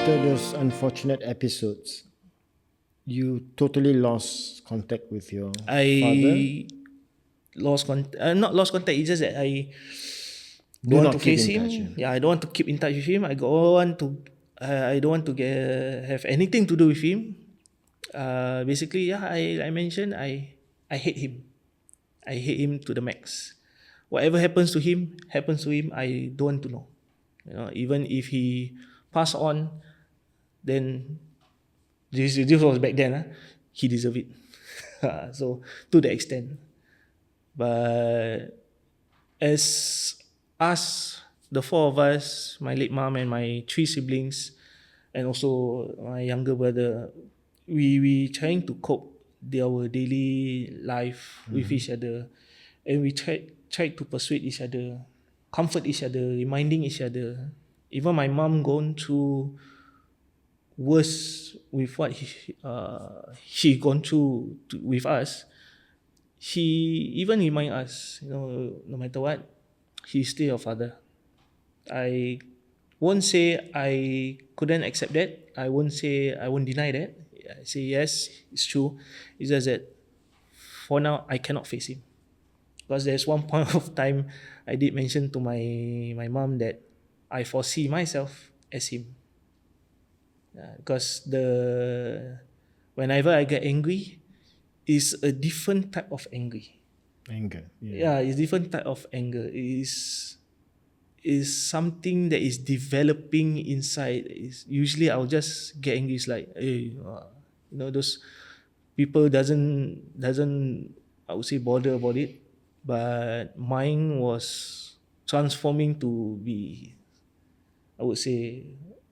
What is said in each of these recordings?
after those unfortunate episodes, you totally lost contact with your father. I lost contact. Not lost contact. It's just that I Do don't want not to keep face in him. touch. Yeah, I don't want to keep in touch with him. I don't want to. I don't want to have anything to do with him. Basically, yeah, I mentioned I hate him. I hate him to the max. Whatever happens to him, happens to him. I don't want to know. You know, even if he pass on, then this was back then. He deserved it. So to the extent. But as us, the four of us, my late mom and my three siblings, and also my younger brother, we trying to cope our daily life with each other, and we tried to persuade each other, comfort each other, reminding each other. Even my mom gone through worse with what she gone through with us. She even remind us, no matter what, he's still your father. I won't say I couldn't accept that. I won't say I won't deny that. I say yes, it's true. It's just that for now I cannot face him. Because there's one point of time I did mention to my mom that I foresee myself as him. Because whenever I get angry, is a different type of angry. Anger. Yeah, it's different type of anger. It is something that is developing inside. Is usually I'll just get angry. It's like, hey, those people doesn't I would say bother about it, but mine was transforming to be, I would say,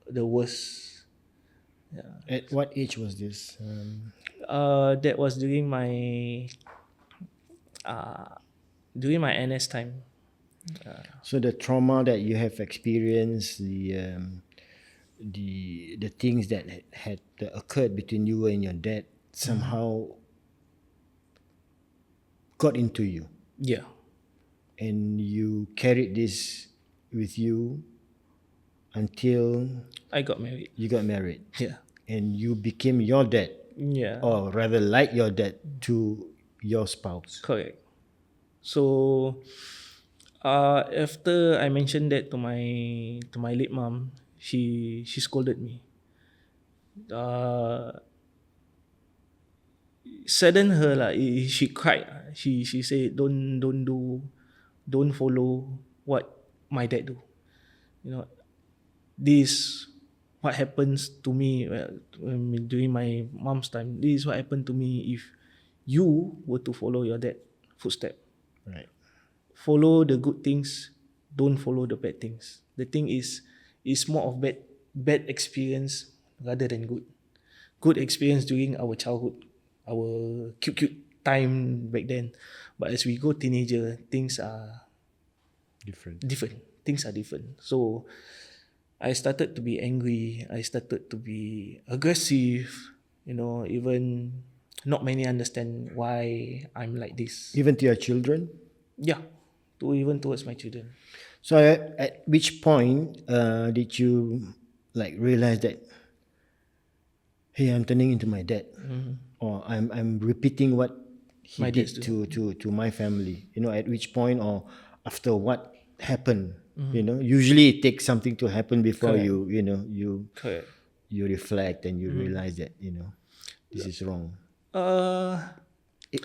the worst. At what age was this? That was during my NS time. So the trauma that you have experienced, the things that had occurred between you and your dad somehow got into you, Yeah, and you carried this with you until I got married. you got married, Yeah, and you became your dad, yeah, or rather like your dad to your spouse. correct. So, after I mentioned that to my late mom, she scolded me. Uh, Saddened her lah. She cried. She said, don't follow what my dad do. You know, this what happens to me during my mom's time. This is what happened to me if you were to follow your dad footstep. Right. Follow the good things, don't follow the bad things. The thing is more of bad experience rather than good experience during our childhood, our cute time back then. But as we go teenager, things are Different. different. Things are different. So I started to be angry. I started to be aggressive. Even not many understand why I'm like this. Even to your children. Yeah, even towards my children. So at which point did you like realize that, hey, I'm turning into my dad, or I'm repeating what he My did dads to my family? At which point or after what happened? Usually it takes something to happen before Correct. you Correct. you reflect and you realize that this is wrong.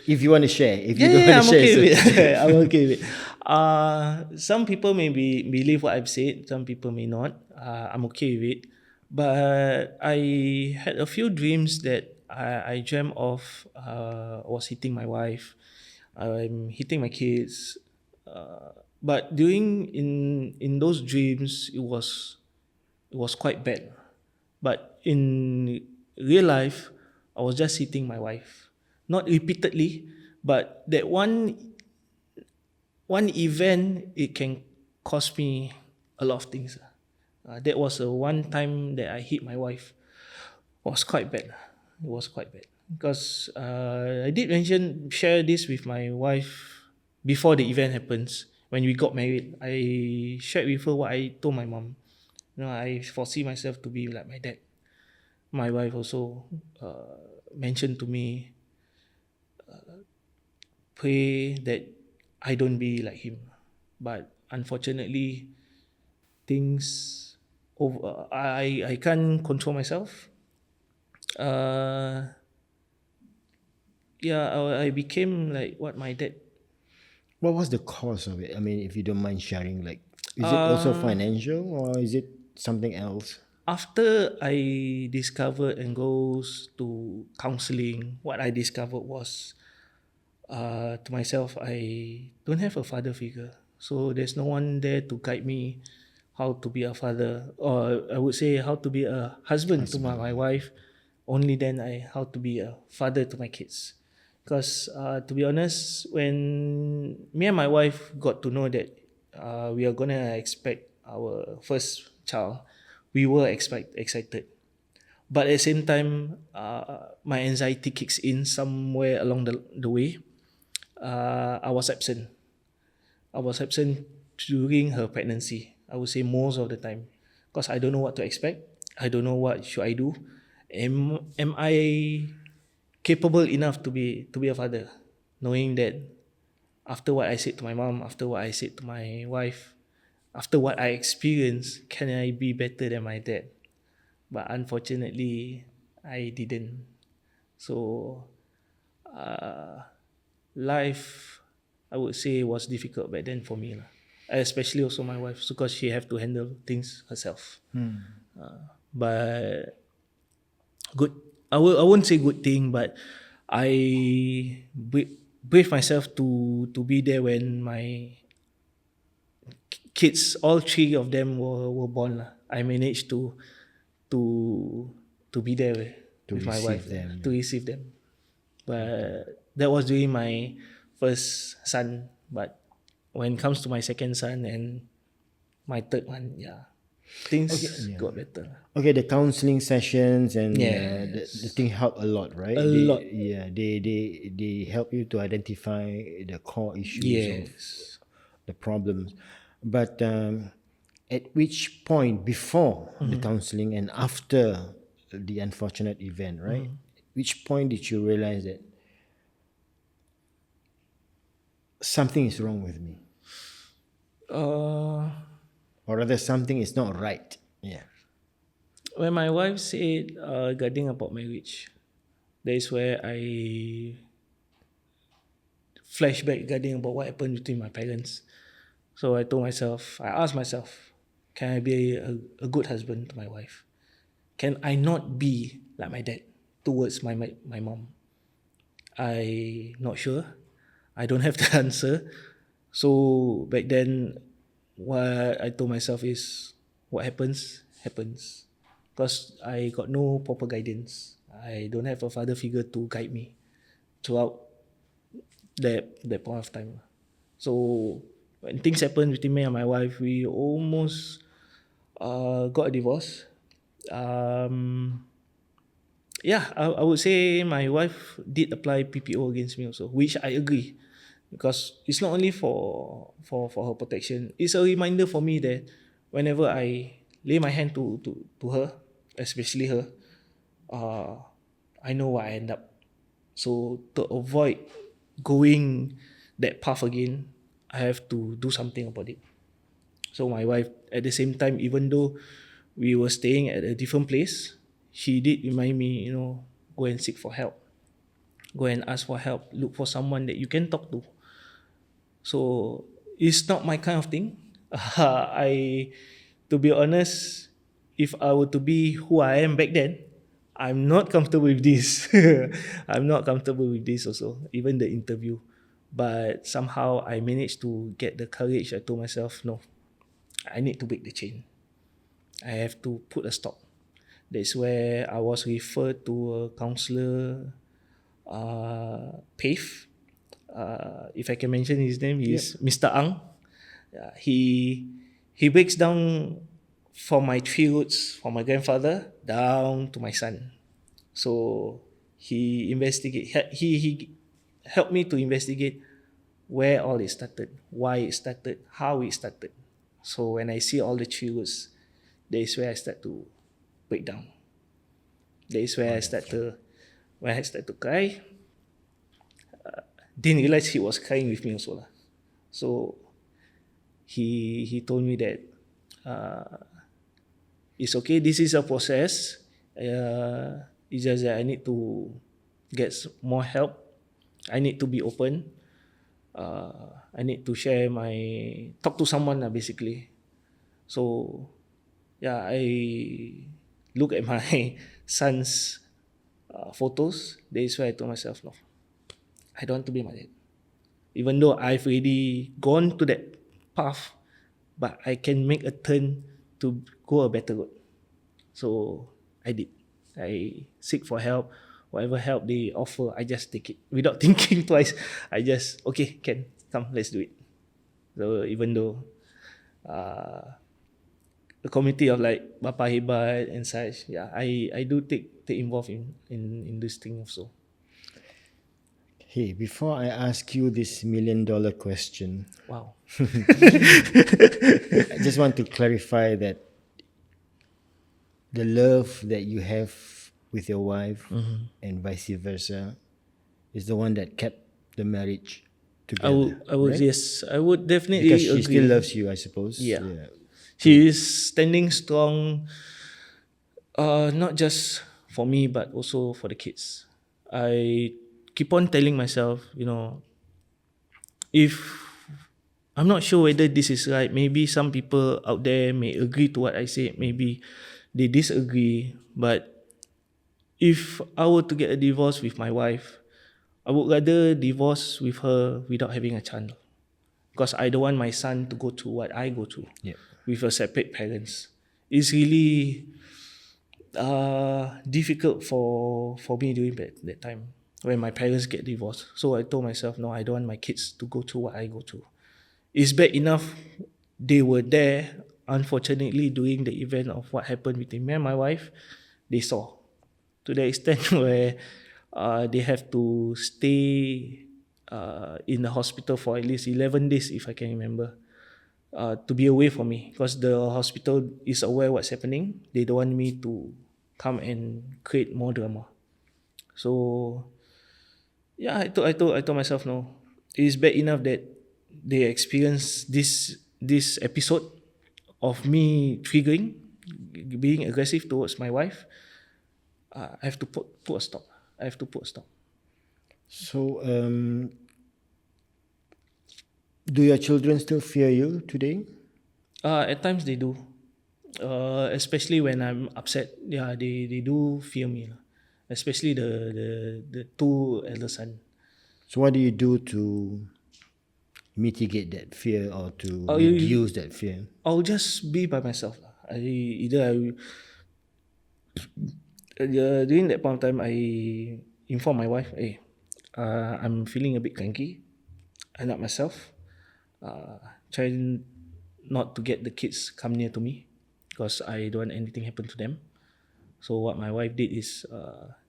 If you want to share, if you don't want I'm to share, okay so- with it. I'm okay with it. Some people may believe what I've said. Some people may not. I'm okay with it. But I had a few dreams that I dreamt of. Was hitting my wife. I'm hitting my kids. But during in those dreams, it was quite bad. But in real life, I was just hitting my wife. Not repeatedly, but that one event, it can cost me a lot of things. That was a one time that I hit my wife. It was quite bad. It was quite bad. Because I did share this with my wife before the event happens. When we got married, I shared with her what I told my mom. I foresee myself to be like my dad. My wife also mentioned to me, pray that I don't be like him. But unfortunately, things over. I can't control myself. Uh, yeah, I became like what my dad. What was the cause of it? I mean, if you don't mind sharing, like, is it also Uh, financial or is it something else? After I discovered and goes to counseling, what I discovered was, to myself, I don't have a father figure. So there's no one there to guide me how to be a father, or I would say how to be a husband to my Husband. wife. Only then I how to be a father to my kids. Because to be honest, when me and my wife got to know that we are gonna expect our first child, we were excited. But at the same time, my anxiety kicks in somewhere along the way. I was absent. I was absent during her pregnancy. I would say most of the time, because I don't know what to expect. I don't know what should I do. Am I capable enough to be a father? Knowing that after what I said to my mom, after what I said to my wife, after what I experienced, can I be better than my dad? But unfortunately, I didn't. So uh, life, I would say, was difficult back then for me lah. Especially also my wife, because she have to handle things herself. But good, I won't say good thing, but I brave myself to be there when my kids, all three of them were born lah. I managed to to be there To with my wife receive them. to receive them. But that was during my first son. But when it comes to my second son and my third one, yeah, Okay, things yeah. got better. Okay, the counseling sessions and the Yes, thing help a lot, right? a lot. They help you to identify the core issues of Yes. the problems. But at which point before the counseling and after the unfortunate event, right? Which point did you realize that something is wrong with me, Uh, or rather, something is not right? Yeah. when my wife said regarding about marriage, that is where I flashback regarding about what happened between my parents. So I asked myself, can I be a good husband to my wife? Can I not be like my dad towards my mom? I not sure. I don't have the answer. So back then, what I told myself is, what happens happens, because I got no proper guidance. I don't have a father figure to guide me throughout that point of time. So when things happened between me and my wife, we almost got a divorce. Um, yeah, I would say my wife did apply PPO against me also, which I agree, because it's not only for her protection. It's a reminder for me that whenever I lay my hand to her, especially her, uh, I know what I end up. So to avoid going that path again, I have to do something about it. So my wife, at the same time, even though we were staying at a different place, she did remind me, go and seek for help, go and ask for help, look for someone that you can talk to. So it's not my kind of thing. To be honest, if I were to be who I am back then, I'm not comfortable with this. I'm not comfortable with this also, even the interview. But somehow I managed to get the courage. I told myself, no, I need to break the chain. I have to put a stop. That's where I was referred to a counselor, PAVE. If I can mention his name, Yep. is Mr. Ang. He breaks down from my three roots, from my grandfather down to my son. So he helped me to investigate where all it started, why it started, how it started. So when I see all the three roots, that is where I start to break down. That is where I start to cry. Didn't realize he was crying with me also lah. So he told me that it's okay. This is a process. It's just that I need to get more help. I need to be open. I need to talk to someone lah, basically. So yeah, I look at my son's photos. That is where I told myself, no, I don't want to be my dad. Even though I've already gone to that path, but I can make a turn to go a better road. So I did. I seek for help. Whatever help they offer, I just take it without thinking twice. I just, okay, can, come, let's do it. So even though the community of like BapaHebat and such, yeah, I do take involved in this thing also. Hey, before I ask you this $1 million question, Wow. I just want to clarify that the love that you have with your wife and vice versa is the one that kept the marriage together. I would right? yes, I would definitely Because she agree. still loves you, I suppose. Yeah. She is standing strong, not just for me but also for the kids. I keep on telling myself, if I'm not sure whether this is right, maybe some people out there may agree to what I say, maybe they disagree, but if I were to get a divorce with my wife, I would rather divorce with her without having a child, because I don't want my son to go through what I go through with a separate parents. It's really difficult for me during that time when my parents get divorced. So I told myself, no, I don't want my kids to go through what I go through. It's bad enough they were there. Unfortunately, during the event of what happened between me and my wife, they saw, to the extent where they have to stay in the hospital for at least 11 days, if I can remember, to be away from me, because the hospital is aware what's happening. They don't want me to come and create more drama. So yeah, I told myself, no, it is bad enough that they experience this episode of me triggering, being aggressive towards my wife. I have to put a stop. I have to put a stop. So, do your children still fear you today? At times they do, especially when I'm upset. Yeah, they do fear me, especially the two elder son. So, what do you do to mitigate that fear or to Oh, reduce that fear? I'll just be by myself. During that point of time, I inform my wife, hey, I'm feeling a bit cranky. I'm not myself. Try not to get the kids come near to me, because I don't want anything happen to them. So what my wife did is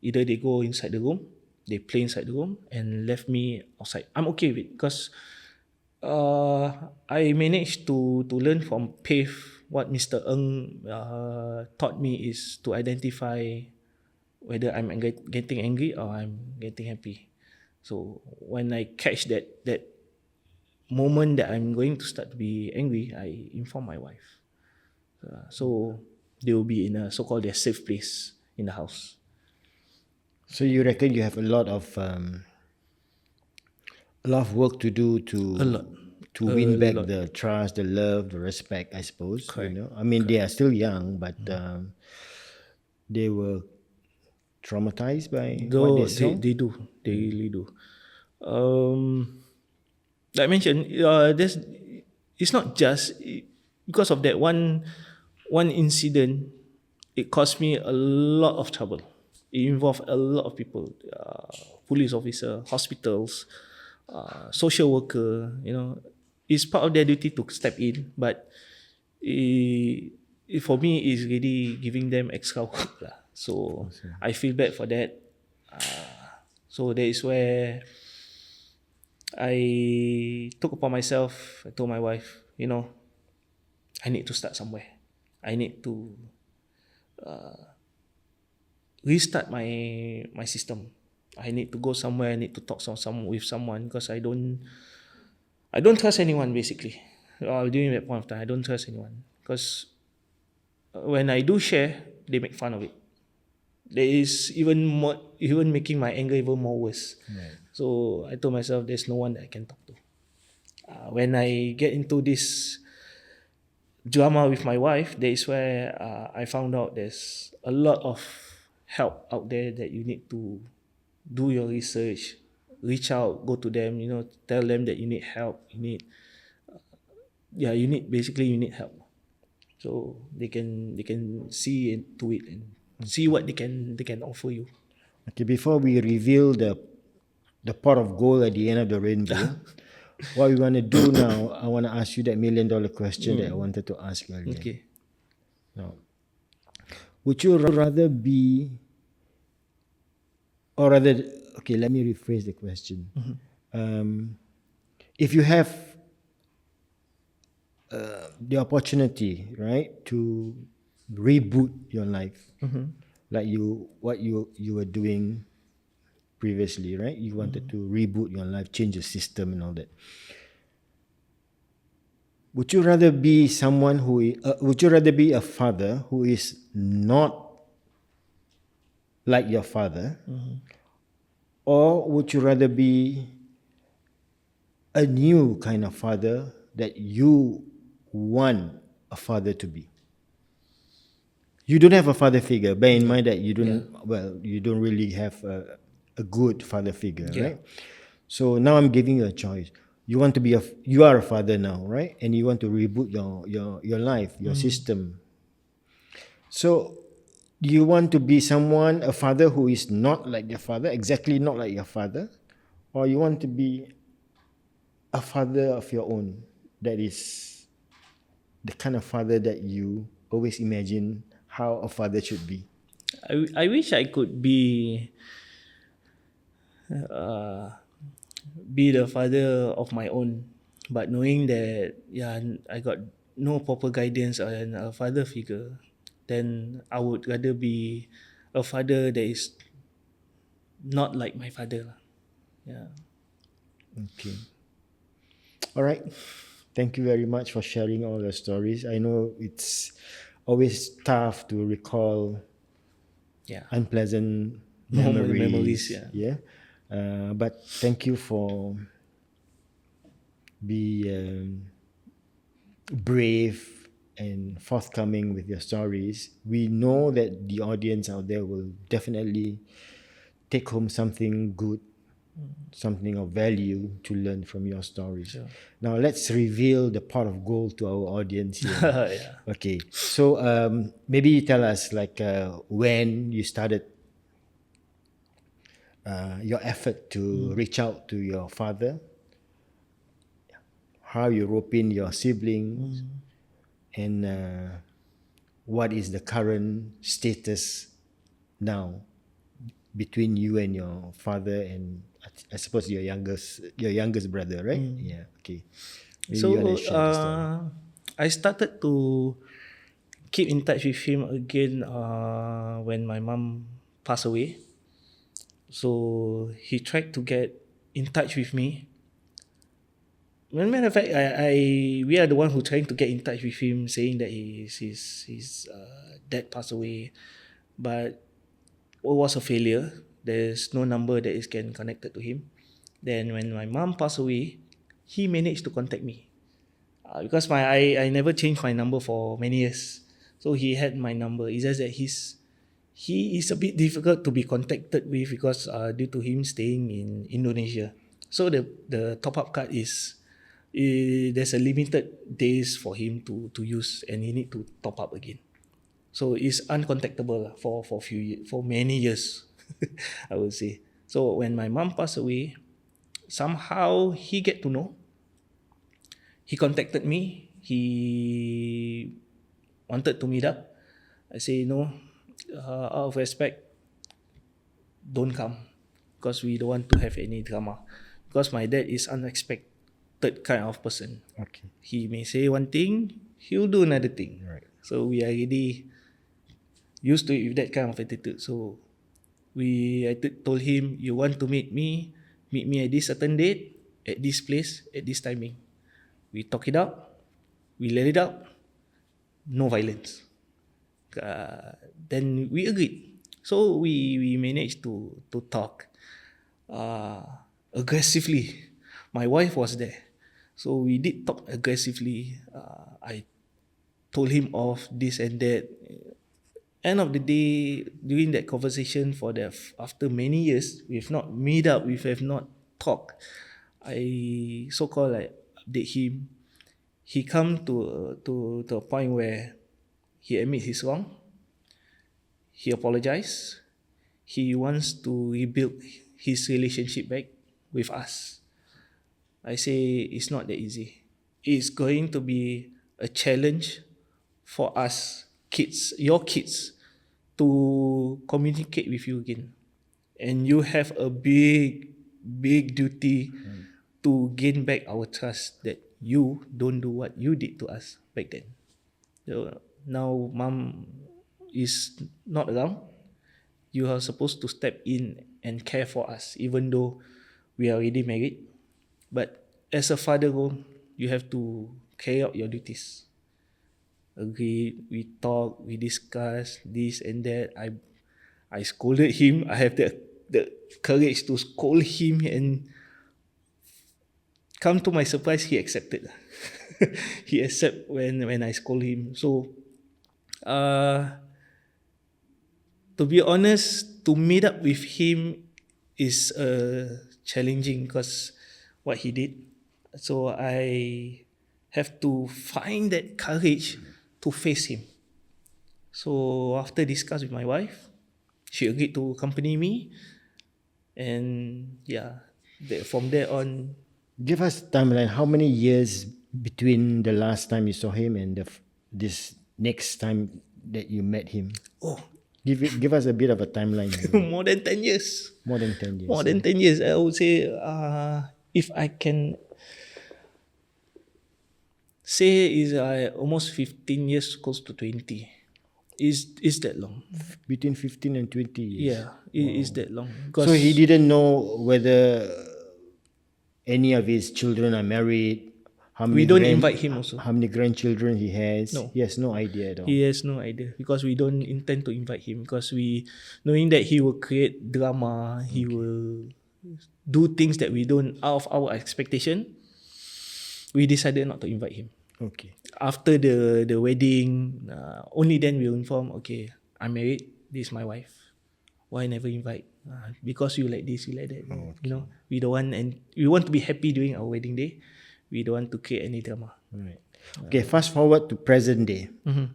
either they go inside the room, they play inside the room, and left me outside. I'm okay with it, because I managed to learn from PAVE. What Mr. Ng taught me is to identify whether I'm getting angry or I'm getting happy. So when I catch that moment that I'm going to start to be angry, I inform my wife. So they will be in a so-called their safe place in the house. So you reckon you have a lot of work to do to win back the trust, the love, the respect, I suppose. Correct. I mean, they are still young, but they were traumatized by what they saw. They do. They really do. Like I mentioned, it's not just because of that one incident. It caused me a lot of trouble. It involved a lot of people, police officer, hospitals, social worker. It's part of their duty to step in, but for me, it's really giving them extra work lah. So I feel bad for that. So that is where I took upon myself. I told my wife, I need to start somewhere. I need to restart my system. I need to go somewhere. I need to talk with someone because I don't trust anyone basically. During that point of time, I don't trust anyone because when I do share, they make fun of it. There is even making my anger even more worse. Right. So I told myself, there's no one that I can talk to. When I get into this drama with my wife, that is where I found out there's a lot of help out there that you need to do your research, reach out, go to them, tell them that you need help, you need help. So they can see into it and see what they can offer you. Okay, before we reveal the pot of gold at the end of the rainbow, what we want to do now, I want to ask you that $1 million question that I wanted to ask earlier. Okay. Now, would you rather be, or rather, okay, let me rephrase the question. If you have the opportunity, right, to reboot your life, like what you were doing previously, right? You wanted to reboot your life, change the system and all that. Would you rather be would you rather be a father who is not like your father, or would you rather be a new kind of father that you want a father to be? You don't have a father figure. Bear in mind that you don't really have a good father figure, right? So now I'm giving you a choice. You are a father now, right? And you want to reboot your life, your system. So do you want to be a father who is not like your father, exactly not like your father? Or you want to be a father of your own, that is the kind of father that you always imagine how a father should be? I wish I could be the father of my own, but knowing that I got no proper guidance and a father figure, then I would rather be a father that is not like my father lah. Yeah. Okay. All right. Thank you very much for sharing all your stories. I know it's always tough to recall unpleasant memories. yeah. But thank you for being brave and forthcoming with your stories. We know that the audience out there will definitely take home something good, something of value to learn from your stories. Sure. Now let's reveal the pot of gold to our audience here. Yeah. Okay, so maybe you tell us when you started your effort to reach out to your father, how you rope in your siblings, and what is the current status now between you and your father and I suppose your youngest brother, right? Yeah. Okay. Maybe So you want to share the story. I started to keep in touch with him again when my mom passed away. So he tried to get in touch with me. As a matter of fact, we are the one who trying to get in touch with him, saying that his dad passed away, but it was a failure. There's no number that is can connected to him. Then when my mom passed away, he managed to contact me because I never changed my number for many years, so he had my number. It's just that he is a bit difficult to be contacted with because due to him staying in Indonesia. So the top up card there's a limited days for him to use, and he need to top up again. So it's uncontactable for many years, I would say. So when my mom passed away, somehow he get to know. He contacted me. He wanted to meet up. I say no, out of respect, don't come because we don't want to have any drama. Because my dad is unexpected kind of person. Okay. He may say one thing, he'll do another thing. Right. So we are already used to it with that kind of attitude. So I told him, you want to meet me at this certain date, at this place, at this timing. We talk it out, we let it out, no violence. Then we agreed. So we managed to talk aggressively. My wife was there. So we did talk aggressively. I told him off this and that. End of the day, during that conversation after many years, we've not meet up, we have not talked. I so-called like update him. He come to a point where he admits he's wrong. He apologized. He wants to rebuild his relationship back with us. I say it's not that easy. It's going to be a challenge for us kids, your kids, to communicate with you again. And you have a big duty to gain back our trust that you don't do what you did to us back then. So now mom is not around. You are supposed to step in and care for us, even though we are already married. But as a father role, you have to carry out your duties. Agreed, we talk, we discuss this and that. I scolded him. I have the courage to scold him, and come to my surprise, he accepted. He accepted when I scold him. So, to be honest, to meet up with him is challenging because what he did. So I have to find that courage to face him. So after discuss with my wife, she agreed to accompany me, and from there on. Give us timeline. How many years between the last time you saw him and this next time that you met him? Oh, give us a bit of a timeline. more than 10 years. More than 10 years. More than 10 years. I would say, if I can say, is almost 15 years, close to 20. Is that long? Between 15 and 20 years. Yeah, it is that long. So he didn't know whether any of his children are married. We don't invite him also. How many grandchildren he has? No. He has no idea at all. He has no idea because we don't intend to invite him, because we knowing that he will create drama, he will do things that we don't out of our expectation. We decided not to invite him. Okay. After the wedding, only then we'll inform, okay, I'm married, this is my wife. Why never invite? Because you like this, you like that. Okay. You know, we don't want, and we want to be happy during our wedding day. We don't want to create any drama. Right. Okay, fast forward to present day. Mm-hmm.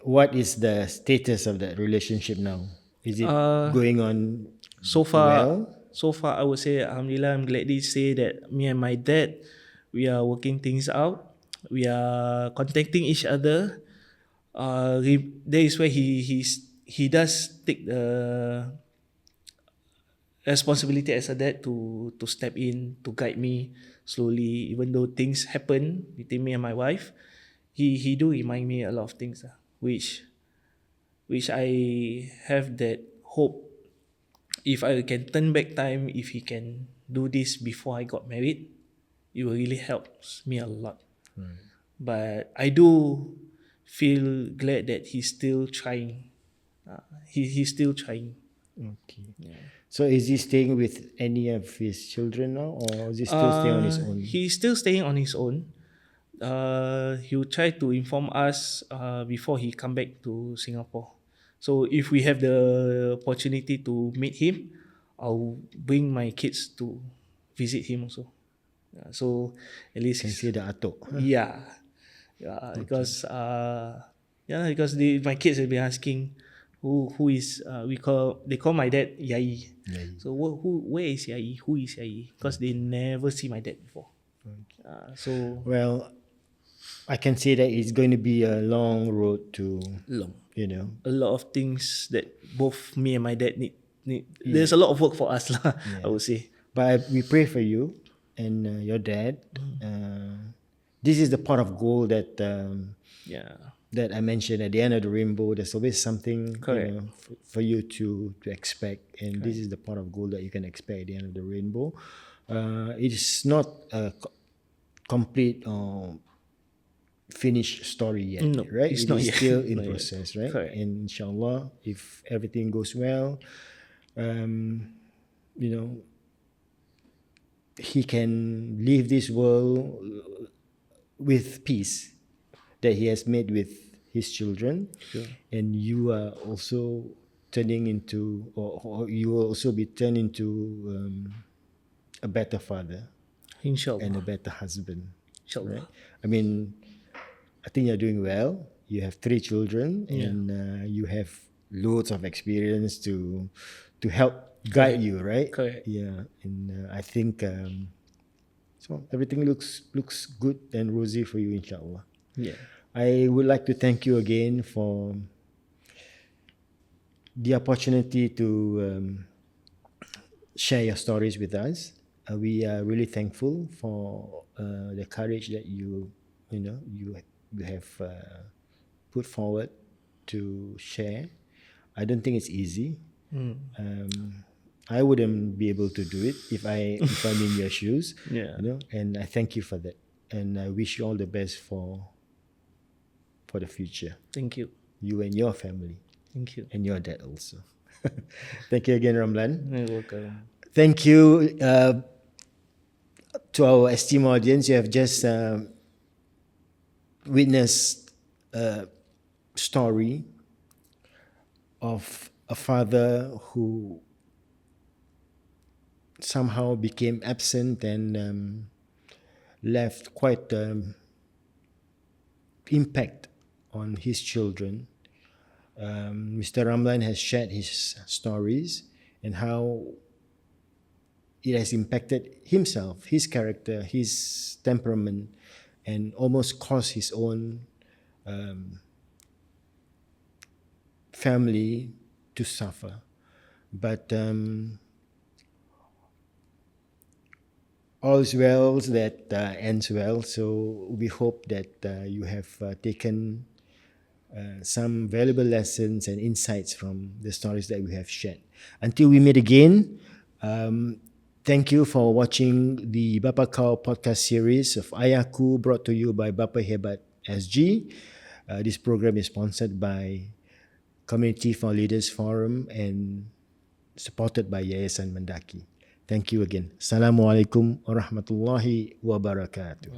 What is the status of that relationship now? Is it going on so far? Well? So far, I would say, alhamdulillah, I'm glad to say that me and my dad, we are working things out. We are contacting each other. There is where he does take the responsibility as a dad to step in, to guide me slowly. Even though things happen between me and my wife, he do remind me a lot of things, which I have that hope. If I can turn back time, if he can do this before I got married, it will really help me a lot. But I do feel glad that he's still trying. He's still trying. Okay. Yeah. So is he staying with any of his children now, or is he still staying on his own? He's still staying on his own. He'll try to inform us before he come back to Singapore. So if we have the opportunity to meet him, I'll bring my kids to visit him also. So at least Can see the atuk. yeah, because because my kids have been asking who is they call my dad Yai. So where is Yai? Who is Yai? Because they never see my dad before. So well, I can say that it's going to be a long road to long. A lot of things that both me and my dad need. There's a lot of work for us lah. I would say. But we pray for you and your dad this is the pot of gold that Yeah. that I mentioned at the end of the rainbow. There's always something Correct. for you to expect, and this is the pot of gold that you can expect at the end of the rainbow. It is not a complete or finished story yet, No, right? it's It not is yet. still in Not yet. process, right? Correct. And inshallah, if everything goes well, you know, he can leave this world with peace that he has made with his children, and you are also turning into, or you will also be turned into a better father and a Inshallah. better husband, Inshallah. right? I mean, I think you're doing well. You have 3 children, and you have loads of experience to help guide you, right? Correct. Yeah, and I think so. Everything looks good and rosy for you, inshallah. Yeah. I would like to thank you again for the opportunity to share your stories with us. We are really thankful for the courage that you have put forward to share. I don't think it's easy. I wouldn't be able to do it if I'm in your shoes. Yeah. And I thank you for that. And I wish you all the best for the future. Thank you. You and your family. Thank you. And your dad also. Thank you again, Ramlan. You're welcome. Thank you to our esteemed audience. You have just witnessed a story of a father who somehow became absent and left quite impact on his children. Mr. Ramlan has shared his stories and how it has impacted himself, his character, his temperament, and almost caused his own family to suffer. But all is well that ends well. So we hope that you have taken some valuable lessons and insights from the stories that we have shared. Until we meet again, thank you for watching the Bapa Kau podcast series of Ayaku, brought to you by BapaHebat SG. This program is sponsored by Community for Leaders Forum and supported by Yayasan Mendaki. Thank you again. Assalamualaikum warahmatullahi wabarakatuh.